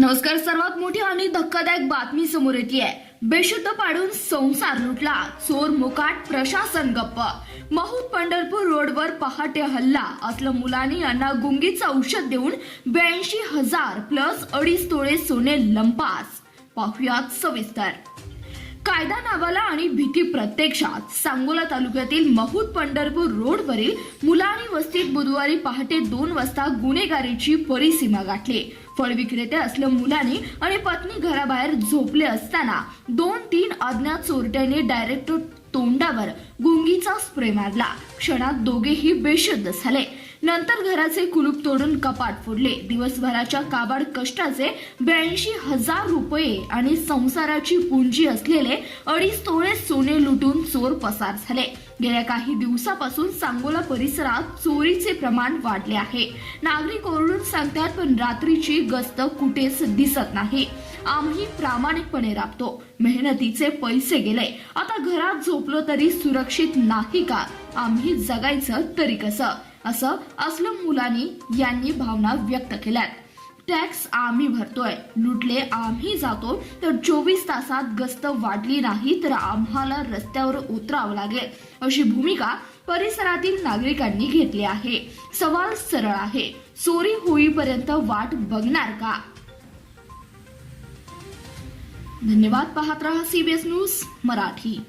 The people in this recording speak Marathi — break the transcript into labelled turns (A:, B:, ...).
A: नमस्कार. सर्वात मोठी आणि धक्कादायक बातमी समोर येते. बेशुद्ध पाडून संसार लुटला, चोर मोकाट, प्रशासन गप्प. महूद पंढरपूर रोडवर पहाटे हल्ला. असलं मुलांनी यांना गुंगीचं औषध देऊन 82,000 प्लस 2.5 तोळे सोने लंपास. पाहुयात सविस्तर. कायदा नावाला आणि भीती प्रत्यक्षात. सांगोला तालुक्यातील महूद पंढरपूर रोडवरील मुलानी वस्तीत बुधवारी पहाटे 2 वाजता गुन्हेगारीची परिसीमा गाठली. फळ विक्रेते असलं मुलानी आणि पत्नी घराबाहेर झोपले असताना 2-3 अज्ञात चोरट्याने डायरेक्ट तोंडावर गुंगीचा स्प्रे मारला. क्षणात दोघेही बेशुद्ध झाले. नंतर घराचे कुलूप तोडून कपाट फोडले. दिवसभराच्या काबाड कष्टाचे 82,000 रुपये आणि संसाराची पुंजी असलेले 2.5 तोळे सोने लुटून चोर पसार झाले. गेल्या काही दिवसापासून सांगोला परिसरात चोरीचे प्रमाण वाढले आहे. नागरिक ओरडून सांगतात, पण रात्रीची गस्त कुठेच दिसत नाही. आम्ही प्रामाणिकपणे राबतो, मेहनतीचे पैसे गेले, आता घरात झोपलो तरी सुरक्षित नाही का? आम्ही जगायचं तरी कसं? असं असलं मुलांनी यांनी भावना व्यक्त केल्यात. टॅक्स आम्ही भरतोय, लुटले आम्ही जातो, तर 24 तासात गस्त वाढली नाही तर आम्हाला रस्त्यावर उतरावं लागेल, अशी भूमिका परिसरातील नागरिकांनी घेतली आहे. सवाल सरळ आहे, चोरी होईपर्यंत वाट बघणार का? धन्यवाद. पाहत रहा CBS न्यूज मराठी.